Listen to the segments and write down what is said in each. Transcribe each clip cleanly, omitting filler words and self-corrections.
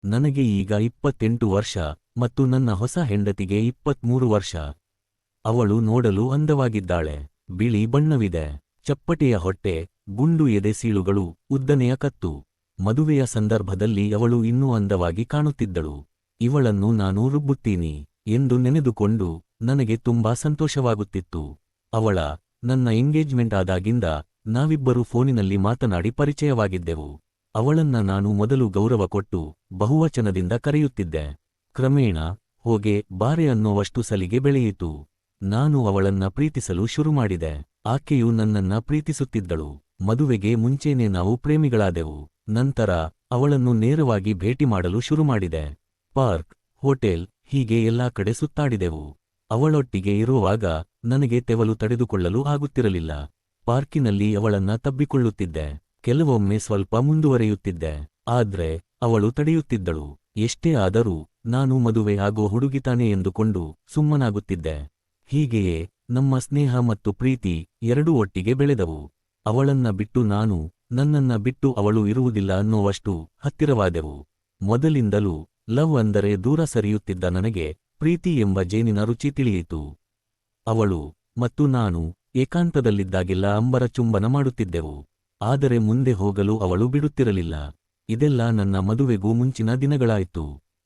ನನಗೆ ಈಗ 28 ವರ್ಷ ಮತ್ತು ನನ್ನ ಹೊಸ ಹೆಂಡತಿಗೆ 23 ವರ್ಷ. ಅವಳು ನೋಡಲು ಅಂದವಾಗಿದ್ದಾಳೆ. ಬಿಳಿ ಬಣ್ಣವಿದೆ, ಚಪ್ಪಟೆಯ ಹೊಟ್ಟೆ, ಗುಂಡು ಎದೆ ಸೀಳುಗಳು, ಉದ್ದನೆಯ ಕತ್ತು. ಮದುವೆಯ ಸಂದರ್ಭದಲ್ಲಿ ಅವಳು ಇನ್ನೂ ಅಂದವಾಗಿ ಕಾಣುತ್ತಿದ್ದಳು. ಇವಳನ್ನು ನಾನು ರುಬ್ಬುತ್ತೀನಿ ಎಂದು ನೆನೆದುಕೊಂಡು ನನಗೆ ತುಂಬಾ ಸಂತೋಷವಾಗುತ್ತಿತ್ತು. ನನ್ನ ಎಂಗೇಜ್ಮೆಂಟ್ ಆದಾಗಿಂದ ನಾವಿಬ್ಬರೂ ಫೋನಿನಲ್ಲಿ ಮಾತನಾಡಿ ಪರಿಚಯವಾಗಿದ್ದೆವು. ಅವಳನ್ನ ನಾನು ಮೊದಲು ಗೌರವ ಕೊಟ್ಟು ಬಹುವಚನದಿಂದ ಕರೆಯುತ್ತಿದ್ದೆ. ಕ್ರಮೇಣ ಹೋಗೆ ಬಾರೆ ಅನ್ನೋವಷ್ಟು ಸಲಿಗೆ ಬೆಳೆಯಿತು. ನಾನು ಅವಳನ್ನ ಪ್ರೀತಿಸಲು ಶುರುಮಾಡಿದೆ. ಆಕೆಯು ನನ್ನನ್ನ ಪ್ರೀತಿಸುತ್ತಿದ್ದಳು. ಮದುವೆಗೆ ಮುಂಚೆನೇ ನಾವು ಪ್ರೇಮಿಗಳಾದೆವು. ನಂತರ ಅವಳನ್ನು ನೇರವಾಗಿ ಭೇಟಿ ಮಾಡಲು ಶುರುಮಾಡಿದೆ. ಪಾರ್ಕ್, ಹೋಟೆಲ್, ಹೀಗೆ ಎಲ್ಲಾ ಕಡೆ ಸುತ್ತಾಡಿದೆವು. ಅವಳೊಟ್ಟಿಗೆ ಇರುವಾಗ ನನಗೆ ತೆವಲು ತಡೆದುಕೊಳ್ಳಲು ಆಗುತ್ತಿರಲಿಲ್ಲ. ಪಾರ್ಕಿನಲ್ಲಿ ಅವಳನ್ನ ತಬ್ಬಿಕೊಳ್ಳುತ್ತಿದ್ದೆ. ಕೆಲವೊಮ್ಮೆ ಸ್ವಲ್ಪ ಮುಂದುವರೆಯುತ್ತಿದ್ದೆ. ಆದ್ರೆ ಅವಳು ತಡೆಯುತ್ತಿದ್ದಳು. ಎಷ್ಟೇ ಆದರೂ ನಾನು ಮದುವೆ ಆಗೋ ಹುಡುಗಿತಾನೆ ಎಂದುಕೊಂಡು ಸುಮ್ಮನಾಗುತ್ತಿದ್ದೆ. ಹೀಗೆಯೇ ನಮ್ಮ ಸ್ನೇಹ ಮತ್ತು ಪ್ರೀತಿ ಎರಡೂ ಒಟ್ಟಿಗೆ ಬೆಳೆದವು. ಅವಳನ್ನ ಬಿಟ್ಟು ನಾನು, ನನ್ನನ್ನ ಬಿಟ್ಟು ಅವಳು ಇರುವುದಿಲ್ಲ ಅನ್ನೋವಷ್ಟು ಹತ್ತಿರವಾದೆವು. ಮೊದಲಿಂದಲೂ ಲವ್ ಅಂದರೆ ದೂರ ಸರಿಯುತ್ತಿದ್ದ ನನಗೆ ಪ್ರೀತಿ ಎಂಬ ಜೇನಿನ ರುಚಿ ತಿಳಿಯಿತು. ಅವಳು ಮತ್ತು ನಾನು ಏಕಾಂತದಲ್ಲಿದ್ದಾಗೆಲ್ಲ ಅಂಬರ ಚುಂಬನ ಮಾಡುತ್ತಿದ್ದೆವು. ಆದರೆ ಮುಂದೆ ಹೋಗಲು ಅವಳು ಬಿಡುತ್ತಿರಲಿಲ್ಲ. ಇದೆಲ್ಲ ನನ್ನ ಮದುವೆಗೂ ಮುಂಚಿನ ದಿನಗಳಾಯಿತು.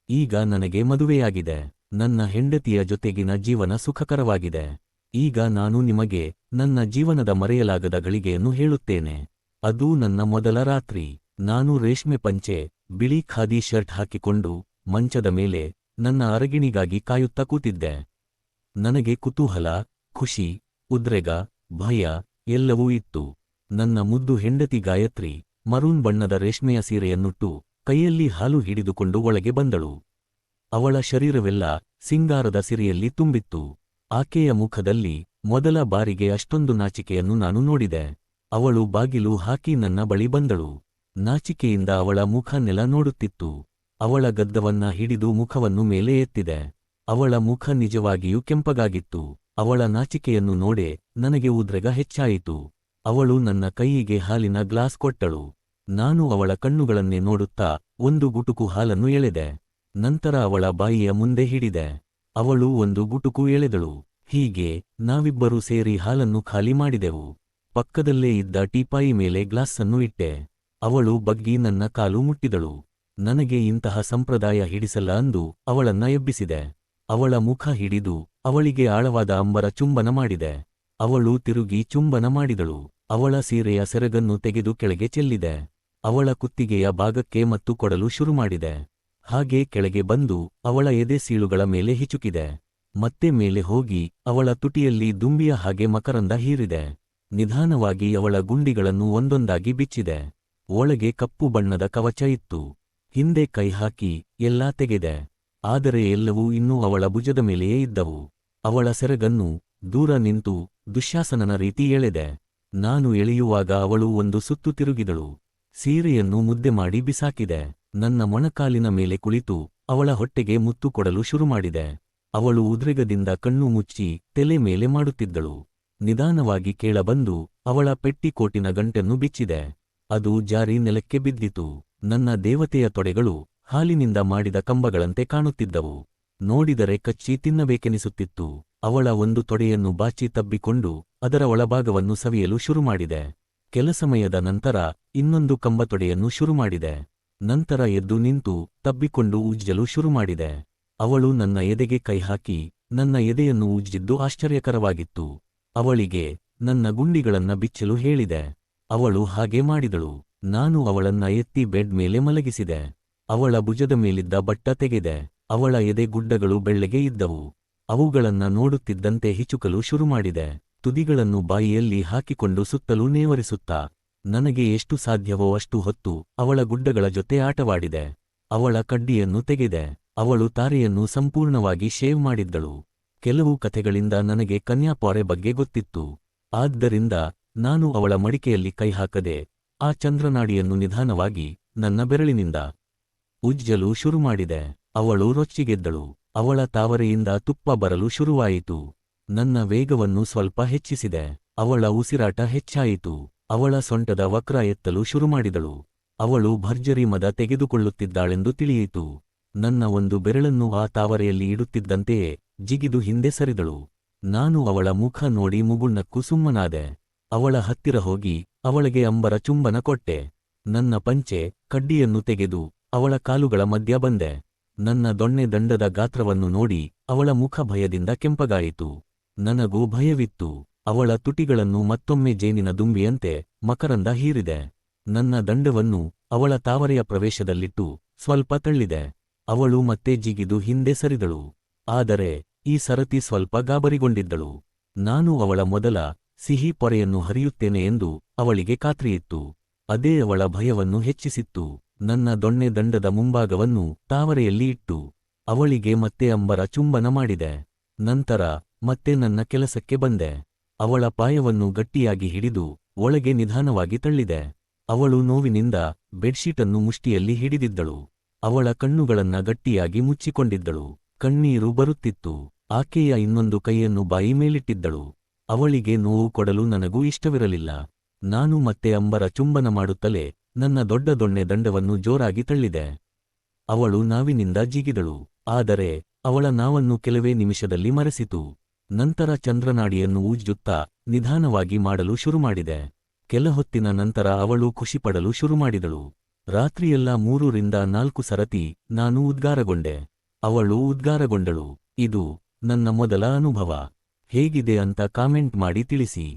ಈಗ ನನಗೆ ಮದುವೆಯಾಗಿದೆ. ನನ್ನ ಹೆಂಡತಿಯ ಜೊತೆಗಿನ ಜೀವನ ಸುಖಕರವಾಗಿದೆ. ಈಗ ನಾನು ನಿಮಗೆ ನನ್ನ ಜೀವನದ ಮರೆಯಲಾಗದ ಗಳಿಗೆಯನ್ನು ಹೇಳುತ್ತೇನೆ. ಅದು ನನ್ನ ಮೊದಲ ರಾತ್ರಿ. ನಾನು ರೇಷ್ಮೆ ಪಂಚೆ, ಬಿಳಿ ಖಾದಿ ಶರ್ಟ್ ಹಾಕಿಕೊಂಡು ಮಂಚದ ಮೇಲೆ ನನ್ನ ಅರಗಿಣಿಗಾಗಿ ಕಾಯುತ್ತಾ ಕೂತಿದ್ದೆ. ನನಗೆ ಕುತೂಹಲ, ಖುಷಿ, ಉದ್ರೇಗ, ಭಯ ಎಲ್ಲವೂ ಇತ್ತು. ನನ್ನ ಮುದ್ದು ಹೆಂಡತಿ ಗಾಯತ್ರಿ ಮರೂನ್ ಬಣ್ಣದ ರೇಷ್ಮೆಯ ಸೀರೆಯನ್ನುಟ್ಟು ಕೈಯಲ್ಲಿ ಹಾಲು ಹಿಡಿದುಕೊಂಡು ಒಳಗೆ ಬಂದಳು. ಅವಳ ಶರೀರವೆಲ್ಲ ಸಿಂಗಾರದ ಸಿರಿಯಲ್ಲಿ ತುಂಬಿತ್ತು. ಆಕೆಯ ಮುಖದಲ್ಲಿ ಮೊದಲ ಬಾರಿಗೆ ಅಷ್ಟೊಂದು ನಾಚಿಕೆಯನ್ನು ನಾನು ನೋಡಿದೆ. ಅವಳು ಬಾಗಿಲು ಹಾಕಿ ನನ್ನ ಬಳಿ ಬಂದಳು. ನಾಚಿಕೆಯಿಂದ ಅವಳ ಮುಖ ನೆಲ ನೋಡುತ್ತಿತ್ತು. ಅವಳ ಗದ್ದವನ್ನ ಹಿಡಿದು ಮುಖವನ್ನು ಮೇಲೆ ಎತ್ತಿದೆ. ಅವಳ ಮುಖ ನಿಜವಾಗಿಯೂ ಕೆಂಪಗಾಗಿತ್ತು. ಅವಳ ನಾಚಿಕೆಯನ್ನು ನೋಡೆ ನನಗೆ ಉದ್ರೇಗ ಹೆಚ್ಚಾಯಿತು. ಅವಳು ನನ್ನ ಕೈಯಿಗೆ ಹಾಲಿನ ಗ್ಲಾಸ್ ಕೊಟ್ಟಳು. ನಾನು ಅವಳ ಕಣ್ಣುಗಳನ್ನೇ ನೋಡುತ್ತಾ ಒಂದು ಗುಟುಕು ಹಾಲನ್ನು ಎಳೆದೆ. ನಂತರ ಅವಳ ಬಾಯಿಯ ಮುಂದೆ ಹಿಡಿದೆ. ಅವಳು ಒಂದು ಗುಟುಕು ಎಳೆದಳು. ಹೀಗೆ ನಾವಿಬ್ಬರೂ ಸೇರಿ ಹಾಲನ್ನು ಖಾಲಿ ಮಾಡಿದೆವು. ಪಕ್ಕದಲ್ಲೇ ಇದ್ದ ಟೀಪಾಯಿ ಮೇಲೆ ಗ್ಲಾಸನ್ನು ಇಟ್ಟೆ. ಅವಳು ಬಗ್ಗಿ ನನ್ನ ಕಾಲು ಮುಟ್ಟಿದಳು. ನನಗೆ ಇಂತಹ ಸಂಪ್ರದಾಯ ಹಿಡಿಸಲ್ಲ ಅಂದು ಅವಳನ್ನ ಎಬ್ಬಿಸಿದೆ. ಅವಳ ಮುಖ ಹಿಡಿದು ಅವಳಿಗೆ ಆಳವಾದ ಅಂಬರ ಚುಂಬನ ಮಾಡಿದೆ. ಅವಳು ತಿರುಗಿ ಚುಂಬನ ಮಾಡಿದಳು. ಅವಳ ಸೀರೆಯ ಸೆರಗನ್ನು ತೆಗೆದು ಕೆಳಗೆ ಚೆಲ್ಲಿದೆ. ಅವಳ ಕುತ್ತಿಗೆಯ ಭಾಗಕ್ಕೆ ಮತ್ತು ಕೊಡಲು ಶುರುಮಾಡಿದೆ. ಹಾಗೆ ಕೆಳಗೆ ಬಂದು ಅವಳ ಎದೆ ಸೀಳುಗಳ ಮೇಲೆ ಹಿಚುಕಿದೆ. ಮತ್ತೆ ಮೇಲೆ ಹೋಗಿ ಅವಳ ತುಟಿಯಲ್ಲಿ ದುಂಬಿಯ ಹಾಗೆ ಮಕರಂದ ಹೀರಿದೆ. ನಿಧಾನವಾಗಿ ಅವಳ ಗುಂಡಿಗಳನ್ನು ಒಂದೊಂದಾಗಿ ಬಿಚ್ಚಿದೆ. ಒಳಗೆ ಕಪ್ಪು ಬಣ್ಣದ ಕವಚ ಇತ್ತು. ಹಿಂದೆ ಕೈ ಹಾಕಿ ಎಲ್ಲಾ ತೆಗೆದೆ. ಆದರೆ ಎಲ್ಲವೂ ಇನ್ನೂ ಅವಳ ಭುಜದ ಮೇಲೆಯೇ ಇದ್ದವು. ಅವಳ ಸೆರಗನ್ನು ದೂರ ನಿಂತು ದುಶ್ಯಾಸನನ ರೀತಿ ಎಳೆದೆ. ನಾನು ಎಳೆಯುವಾಗ ಅವಳು ಒಂದು ಸುತ್ತು ತಿರುಗಿದಳು. ಸೀರೆಯನ್ನು ಮುದ್ದೆ ಮಾಡಿ ಬಿಸಾಕಿದೆ. ನನ್ನ ಮೊಣಕಾಲಿನ ಮೇಲೆ ಕುಳಿತು ಅವಳ ಹೊಟ್ಟೆಗೆ ಮುತ್ತು ಕೊಡಲು ಶುರುಮಾಡಿದೆ. ಅವಳು ಉದ್ರೇಗದಿಂದ ಕಣ್ಣು ಮುಚ್ಚಿ ತಲೆ ಮೇಲೆ ಮಾಡುತ್ತಿದ್ದಳು. ನಿಧಾನವಾಗಿ ಕೇಳಬಂದು ಅವಳ ಪೆಟ್ಟಿಕೋಟಿನ ಗಂಟನ್ನು ಬಿಚ್ಚಿದೆ. ಅದು ಜಾರಿ ನೆಲಕ್ಕೆ ಬಿದ್ದಿತು. ನನ್ನ ದೇವತೆಯ ತೊಡೆಗಳು ಹಾಲಿನಿಂದ ಮಾಡಿದ ಕಂಬಗಳಂತೆ ಕಾಣುತ್ತಿದ್ದವು. ನೋಡಿದರೆ ಕಚ್ಚಿ ತಿನ್ನಬೇಕೆನಿಸುತ್ತಿತ್ತು. ಅವಳ ಒಂದು ತೊಡೆಯನ್ನು ಬಾಚಿ ತಬ್ಬಿಕೊಂಡು ಅದರ ಒಳಭಾಗವನ್ನು ಸವಿಯಲು ಶುರುಮಾಡಿದೆ. ಕೆಲ ಸಮಯದ ನಂತರ ಇನ್ನೊಂದು ಕಂಬತೊಡೆಯನ್ನು ಶುರುಮಾಡಿದೆ. ನಂತರ ಎದ್ದು ನಿಂತು ತಬ್ಬಿಕೊಂಡು ಉಜ್ಜಲು ಶುರುಮಾಡಿದೆ. ಅವಳು ನನ್ನ ಎದೆಗೆ ಕೈಹಾಕಿ ನನ್ನ ಎದೆಯನ್ನು ಉಜ್ಜಿದ್ದು ಆಶ್ಚರ್ಯಕರವಾಗಿತ್ತು. ಅವಳಿಗೆ ನನ್ನ ಗುಂಡಿಗಳನ್ನ ಬಿಚ್ಚಲು ಹೇಳಿದೆ. ಅವಳು ಹಾಗೆ ಮಾಡಿದಳು. ನಾನು ಅವಳನ್ನ ಎತ್ತಿ ಬೆಡ್ ಮೇಲೆ ಮಲಗಿಸಿದೆ. ಅವಳ ಭುಜದ ಮೇಲಿದ್ದ ಬಟ್ಟ ತೆಗೆದೆ. ಅವಳ ಎದೆ ಗುಡ್ಡಗಳು ಬೆಳ್ಳಗೆ ಇದ್ದವು. ಅವುಗಳನ್ನ ನೋಡುತ್ತಿದ್ದಂತೆ ಹಿಚುಕಲು ಶುರುಮಾಡಿದೆ. ತುದಿಗಳನ್ನು ಬಾಯಿಯಲ್ಲಿ ಹಾಕಿಕೊಂಡು ಸುತ್ತಲೂ ನೇವರಿಸುತ್ತಾ ನನಗೆ ಎಷ್ಟು ಸಾಧ್ಯವೋ ಅಷ್ಟು ಹೊತ್ತು ಅವಳ ಗುಡ್ಡಗಳ ಜೊತೆ ಆಟವಾಡಿದೆ. ಅವಳ ಕಡ್ಡಿಯನ್ನು ತೆಗೆದೆ. ಅವಳು ತಾರೆಯನ್ನು ಸಂಪೂರ್ಣವಾಗಿ ಶೇವ್ ಮಾಡಿದ್ದಳು. ಕೆಲವು ಕಥೆಗಳಿಂದ ನನಗೆ ಕನ್ಯಾಪೊರೆ ಬಗ್ಗೆ ಗೊತ್ತಿತ್ತು. ಆದ್ದರಿಂದ ನಾನು ಅವಳ ಮಡಿಕೆಯಲ್ಲಿ ಕೈಹಾಕದೆ ಆ ಚಂದ್ರನಾಡಿಯನ್ನು ನಿಧಾನವಾಗಿ ನನ್ನ ಬೆರಳಿನಿಂದ ಉಜ್ಜಲು ಶುರುಮಾಡಿದೆ. ಅವಳು ರೊಚ್ಚಿಗೆದ್ದಳು. ಅವಳ ತಾವರೆಯಿಂದ ತುಪ್ಪ ಬರಲು ಶುರುವಾಯಿತು. ನನ್ನ ವೇಗವನ್ನು ಸ್ವಲ್ಪ ಹೆಚ್ಚಿಸಿದೆ. ಅವಳ ಉಸಿರಾಟ ಹೆಚ್ಚಾಯಿತು. ಅವಳ ಸೊಂಟದ ವಕ್ರ ಎತ್ತಲು ಶುರುಮಾಡಿದಳು. ಅವಳು ಭರ್ಜರಿ ಮದ ತೆಗೆದುಕೊಳ್ಳುತ್ತಿದ್ದಾಳೆಂದು ತಿಳಿಯಿತು. ನನ್ನ ಒಂದು ಬೆರಳನ್ನು ಆ ತಾವರೆಯಲ್ಲಿ ಇಡುತ್ತಿದ್ದಂತೆಯೇ ಜಿಗಿದು ಹಿಂದೆ ಸರಿದಳು. ನಾನು ಅವಳ ಮುಖ ನೋಡಿ ಮುಗುಳ್ನಕ್ಕೂ ಸುಮ್ಮನಾದೆ. ಅವಳ ಹತ್ತಿರ ಹೋಗಿ ಅವಳಿಗೆ ಅಂಬರ ಚುಂಬನ ಕೊಟ್ಟೆ. ನನ್ನ ಪಂಚೆ ಕಡ್ಡಿಯನ್ನು ತೆಗೆದು ಅವಳ ಕಾಲುಗಳ ಮಧ್ಯ ಬಂದೆ. ನನ್ನ ದೊಣ್ಣೆ ದಂಡದ ಗಾತ್ರವನ್ನು ನೋಡಿ ಅವಳ ಮುಖ ಭಯದಿಂದ ಕೆಂಪಗಾಯಿತು. ನನಗೂ ಭಯವಿತ್ತು. ಅವಳ ತುಟಿಗಳನ್ನು ಮತ್ತೊಮ್ಮೆ ಜೇನಿನ ದುಂಬಿಯಂತೆ ಮಕರಂದ ಹೀರಿದೆ. ನನ್ನ ದಂಡವನ್ನು ಅವಳ ತಾವರೆಯ ಪ್ರವೇಶದಲ್ಲಿಟ್ಟು ಸ್ವಲ್ಪ ತಳ್ಳಿದೆ. ಅವಳು ಮತ್ತೆ ಜಿಗಿದು ಹಿಂದೆ ಸರಿದಳು. ಆದರೆ ಈ ಸರತಿ ಸ್ವಲ್ಪ ಗಾಬರಿಗೊಂಡಿದ್ದಳು. ನಾನು ಅವಳ ಮೊದಲ ಸಿಹಿ ಪೊರೆಯನ್ನು ಹರಿಯುತ್ತೇನೆ ಎಂದು ಅವಳಿಗೆ ಖಾತ್ರಿಯಿತ್ತು. ಅದೇ ಅವಳ ಭಯವನ್ನು ಹೆಚ್ಚಿಸಿತ್ತು. ನನ್ನ ದೊಣ್ಣೆ ದಂಡದ ಮುಂಭಾಗವನ್ನು ತಾವರೆಯಲ್ಲಿ ಇಟ್ಟು ಅವಳಿಗೆ ಮತ್ತೆ ಅಂಬರ ಚುಂಬನ ಮಾಡಿದೆ. ನಂತರ ಮತ್ತೆ ನನ್ನ ಕೆಲಸಕ್ಕೆ ಬಂದೆ. ಅವಳ ಪಾಯವನ್ನು ಗಟ್ಟಿಯಾಗಿ ಹಿಡಿದು ಒಳಗೆ ನಿಧಾನವಾಗಿ ತಳ್ಳಿದೆ. ಅವಳು ನೋವಿನಿಂದ ಬೆಡ್ಶೀಟನ್ನು ಮುಷ್ಟಿಯಲ್ಲಿ ಹಿಡಿದಿದ್ದಳು. ಅವಳ ಕಣ್ಣುಗಳನ್ನ ಗಟ್ಟಿಯಾಗಿ ಮುಚ್ಚಿಕೊಂಡಿದ್ದಳು. ಕಣ್ಣೀರು ಬರುತ್ತಿತ್ತು. ಆಕೆಯ ಇನ್ನೊಂದು ಕೈಯನ್ನು ಬಾಯಿ ಮೇಲಿಟ್ಟಿದ್ದಳು. ಅವಳಿಗೆ ನೋವು ಕೊಡಲು ನನಗೂ ಇಷ್ಟವಿರಲಿಲ್ಲ. ನಾನು ಮತ್ತೆ ಅಂಬರ ಚುಂಬನ ಮಾಡುತ್ತಲೇ ನನ್ನ ದೊಡ್ಡ ದೊಣ್ಣೆ ದಂಡವನ್ನು ಜೋರಾಗಿ ತಳ್ಳಿದೆ. ಅವಳು ನಾವಿನಿಂದ ಜಿಗಿದಳು. ಆದರೆ ಅವಳ ನಾವನ್ನು ಕೆಲವೇ ನಿಮಿಷದಲ್ಲಿ ಮರೆಸಿತು. ನಂತರ ಚಂದ್ರನಾಡಿಯನ್ನು ಉಜ್ಜುತ್ತಾ ನಿಧಾನವಾಗಿ ಮಾಡಲು ಶುರುಮಾಡಿದೆ. ಕೆಲಹೊತ್ತಿನ ನಂತರ ಅವಳು ಖುಷಿಪಡಲು ಶುರುಮಾಡಿದಳು. ರಾತ್ರಿಯೆಲ್ಲ 3 ರಿಂದ 4 ಸರತಿ ನಾನು ಉದ್ಗಾರಗೊಂಡೆ. ಅವಳು ಉದ್ಗಾರಗೊಂಡಳು. ಇದು ನನ್ನ ಮೊದಲ ಅನುಭವ. ಹೇಗಿದೆ ಅಂತ ಕಾಮೆಂಟ್ ಮಾಡಿ ತಿಳಿಸಿ.